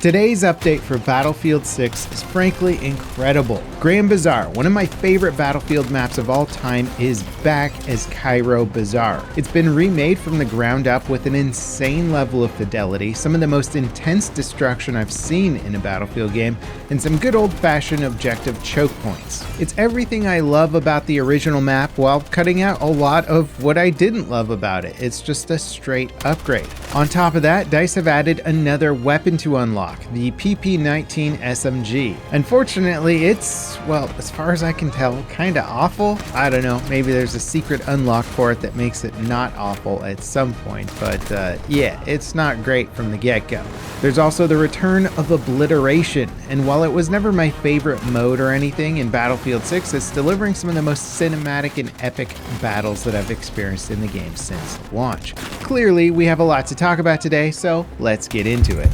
Today's update for Battlefield 6 is frankly incredible. Cairo Bazaar, one of my favorite Battlefield maps of all time, is back as Cairo Bazaar. It's been remade from the ground up with an insane level of fidelity, some of the most intense destruction I've seen in a Battlefield game, and some good old-fashioned objective choke points. It's everything I love about the original map while cutting out a lot of what I didn't love about it. It's just a straight upgrade. On top of that, DICE have added another weapon to unlock, the PP-19 SMG. Unfortunately, it's, well, as far as I can tell, kinda awful. I don't know, maybe there's a secret unlock for it that makes it not awful at some point, but yeah, it's not great from the get-go. There's also the return of Obliteration, and while it was never my favorite mode or anything in Battlefield 6, it's delivering some of the most cinematic and epic battles that I've experienced in the game since launch. Clearly, we have a lot to talk about today, so let's get into it.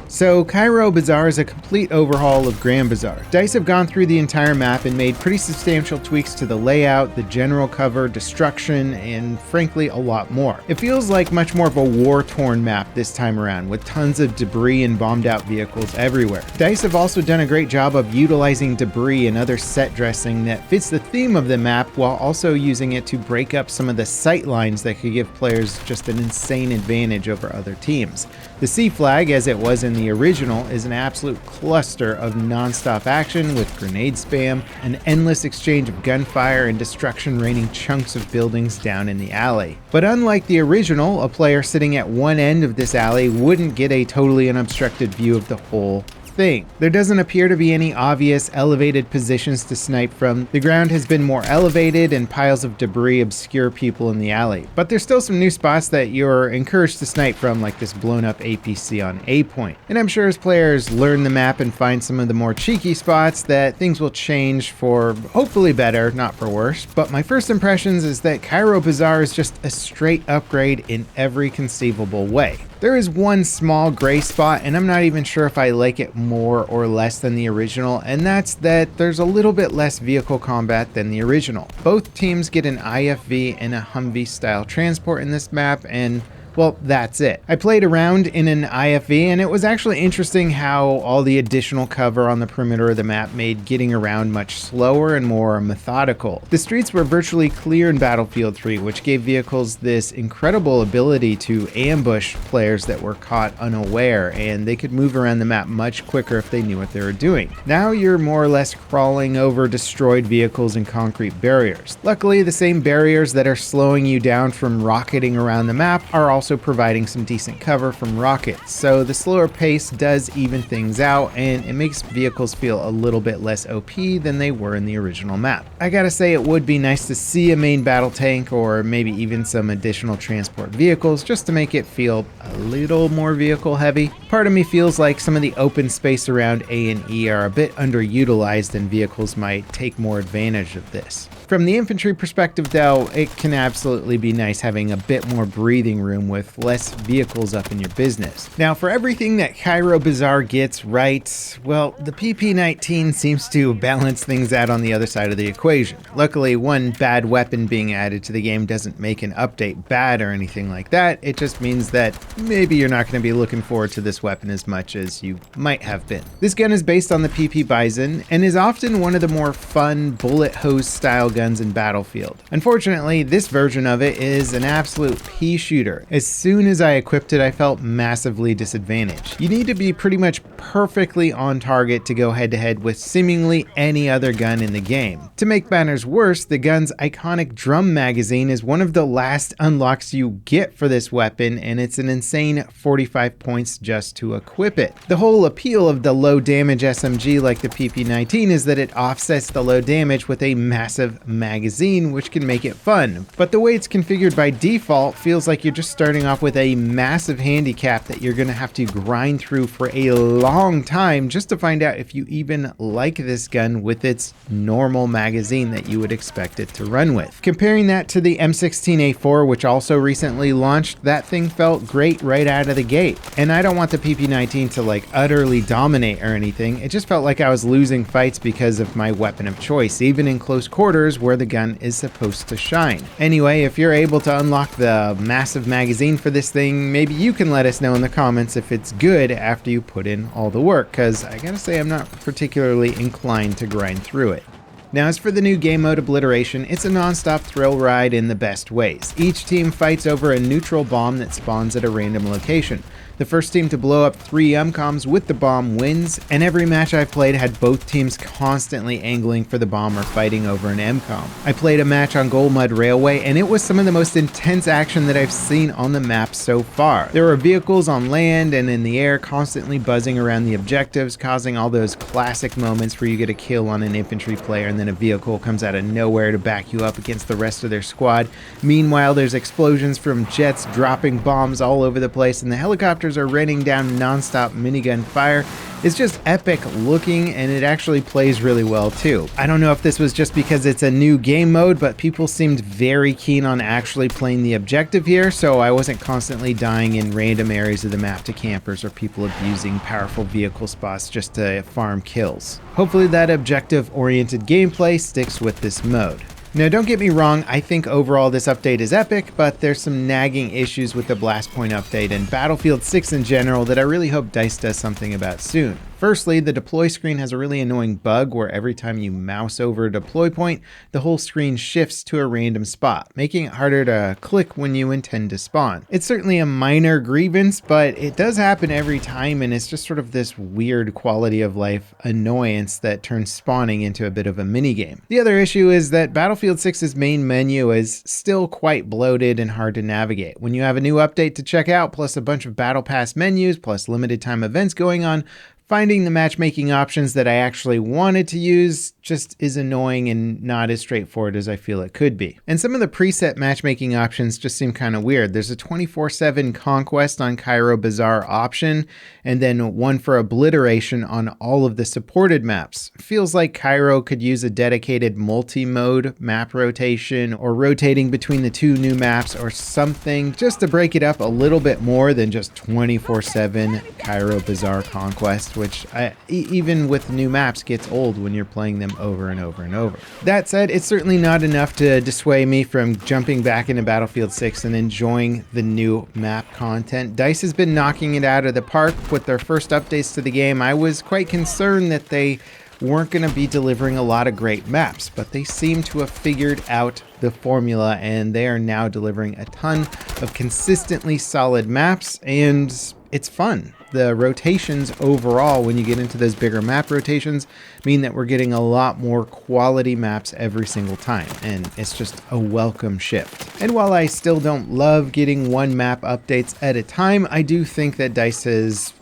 So Cairo Bazaar is a complete overhaul of Cairo Bazaar. DICE have gone through the entire map and made pretty substantial tweaks to the layout, the general cover, destruction, and frankly a lot more. It feels like much more of a war-torn map this time around, with tons of debris and bombed out vehicles everywhere. DICE have also done a great job of utilizing debris and other set dressing that fits the theme of the map while also using it to break up some of the sight lines that could give players just an insane advantage over other teams. The C flag, as it was in the original, is an absolute cluster of non-stop action with grenade spam, an endless exchange of gunfire, and destruction raining chunks of buildings down in the alley. But unlike the original, a player sitting at one end of this alley wouldn't get a totally unobstructed view of the whole thing. There doesn't appear to be any obvious elevated positions to snipe from. The ground has been more elevated and piles of debris obscure people in the alley. But there's still some new spots that you're encouraged to snipe from, like this blown up APC on A point. And I'm sure as players learn the map and find some of the more cheeky spots that things will change for hopefully better, not for worse. But my first impressions is that Cairo Bazaar is just a straight upgrade in every conceivable way. There is one small gray spot, and I'm not even sure if I like it more or less than the original, and that's that there's a little bit less vehicle combat than the original. Both teams get an IFV and a Humvee style transport in this map, and well, that's it. I played around in an IFV, and it was actually interesting how all the additional cover on the perimeter of the map made getting around much slower and more methodical. The streets were virtually clear in Battlefield 3, which gave vehicles this incredible ability to ambush players that were caught unaware, and they could move around the map much quicker if they knew what they were doing. Now you're more or less crawling over destroyed vehicles and concrete barriers. Luckily, the same barriers that are slowing you down from rocketing around the map are also providing some decent cover from rockets, so the slower pace does even things out, and it makes vehicles feel a little bit less OP than they were in the original map. I gotta say, it would be nice to see a main battle tank or maybe even some additional transport vehicles just to make it feel a little more vehicle heavy. Part of me feels like some of the open space around A and E are a bit underutilized and vehicles might take more advantage of this. From the infantry perspective though, it can absolutely be nice having a bit more breathing room with less vehicles up in your business. Now, for everything that Cairo Bazaar gets right, well, the PP-19 seems to balance things out on the other side of the equation. Luckily, one bad weapon being added to the game doesn't make an update bad or anything like that. It just means that maybe you're not going to be looking forward to this weapon as much as you might have been. This gun is based on the PP Bison and is often one of the more fun bullet hose style guns in Battlefield. Unfortunately, this version of it is an absolute pea shooter. As soon as I equipped it, I felt massively disadvantaged. You need to be pretty much perfectly on target to go head to head with seemingly any other gun in the game. To make matters worse, the gun's iconic drum magazine is one of the last unlocks you get for this weapon, and it's an insane 45 points just to equip it. The whole appeal of the low damage SMG like the PP-19 is that it offsets the low damage with a massive magazine, which can make it fun. But the way it's configured by default feels like you're just starting off with a massive handicap that you're going to have to grind through for a long long time just to find out if you even like this gun with its normal magazine that you would expect it to run with. Comparing that to the M16A4, which also recently launched, that thing felt great right out of the gate. And I don't want the PP19 to like utterly dominate or anything, it just felt like I was losing fights because of my weapon of choice, even in close quarters where the gun is supposed to shine. Anyway, if you're able to unlock the massive magazine for this thing, maybe you can let us know in the comments if it's good after you put in all the work, because I gotta say I'm not particularly inclined to grind through it. Now, as for the new game mode Obliteration, it's a non-stop thrill ride in the best ways. Each team fights over a neutral bomb that spawns at a random location. The first team to blow up 3 MCOMs with the bomb wins, and every match I've played had both teams constantly angling for the bomb or fighting over an MCOM. I played a match on Gold Mud Railway, and it was some of the most intense action that I've seen on the map so far. There were vehicles on land and in the air constantly buzzing around the objectives, causing all those classic moments where you get a kill on an infantry player and then a vehicle comes out of nowhere to back you up against the rest of their squad. Meanwhile, there's explosions from jets dropping bombs all over the place, and the helicopters are raining down non-stop minigun fire. It's just epic looking, and it actually plays really well too. I don't know if this was just because it's a new game mode, but people seemed very keen on actually playing the objective here, so I wasn't constantly dying in random areas of the map to campers or people abusing powerful vehicle spots just to farm kills. Hopefully that objective-oriented gameplay sticks with this mode. Now, don't get me wrong, I think overall this update is epic, but there's some nagging issues with the Blastpoint update and Battlefield 6 in general that I really hope DICE does something about soon. Firstly, the deploy screen has a really annoying bug where every time you mouse over a deploy point, the whole screen shifts to a random spot, making it harder to click when you intend to spawn. It's certainly a minor grievance, but it does happen every time, and it's just sort of this weird quality of life annoyance that turns spawning into a bit of a minigame. The other issue is that Battlefield 6's main menu is still quite bloated and hard to navigate. When you have a new update to check out, plus a bunch of Battle Pass menus, plus limited time events going on, finding the matchmaking options that I actually wanted to use just is annoying and not as straightforward as I feel it could be. And some of the preset matchmaking options just seem kind of weird. There's a 24/7 Conquest on Cairo Bazaar option, and then one for Obliteration on all of the supported maps. Feels like Cairo could use a dedicated multi-mode map rotation or rotating between the 2 new maps or something just to break it up a little bit more than just 24/7 Cairo Bazaar Conquest, which even with new maps gets old when you're playing them over and over and over. That said, it's certainly not enough to dissuade me from jumping back into Battlefield 6 and enjoying the new map content. DICE has been knocking it out of the park with their first updates to the game. I was quite concerned that they weren't going to be delivering a lot of great maps, but they seem to have figured out the formula, and they are now delivering a ton of consistently solid maps, and it's fun. The rotations overall, when you get into those bigger map rotations, mean that we're getting a lot more quality maps every single time, and it's just a welcome shift. And while I still don't love getting one map updates at a time, I do think that DICE has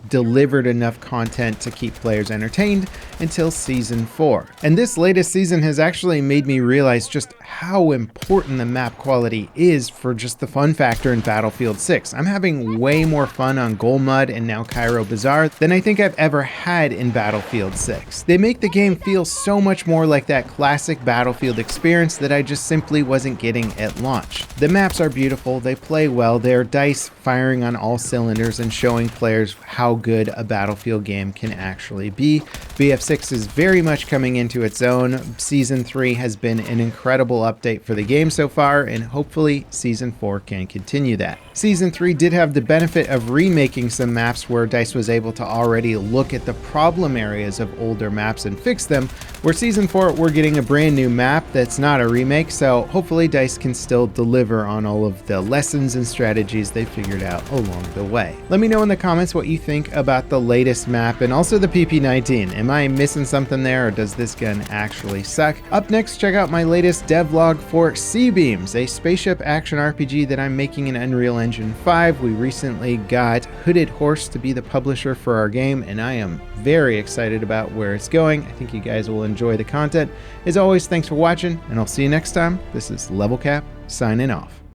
delivered enough content to keep players entertained until Season 4. And this latest season has actually made me realize just how important the map quality is for just the fun factor in Battlefield 6. I'm having way more fun on Gold Mud and now Cairo Bazaar than I think I've ever had in Battlefield 6. They make the game feel so much more like that classic Battlefield experience that I just simply wasn't getting at launch. The maps are beautiful, they play well, they're DICE firing on all cylinders and showing players how good a Battlefield game can actually be. BF6 is very much coming into its own. Season 3 has been an incredible update for the game so far, and hopefully Season 4 can continue that. Season 3 did have the benefit of remaking some maps where DICE was able to already look at the problem areas of older maps and fix them, where Season 4 we're getting a brand new map that's not a remake, so hopefully DICE can still deliver on all of the lessons and strategies they figured out along the way. Let me know in the comments what you think about the latest map and also the PP19. Am I missing something there, or does this gun actually suck? Up next, check out my latest devlog for Seabeams, a spaceship action RPG that I'm making in Unreal Engine 5. We recently got Hooded Horse to be the publisher for our game, and I am very excited about where it's going. I think you guys will enjoy the content. As always, thanks for watching, and I'll see you next time. This is Level Cap, signing off.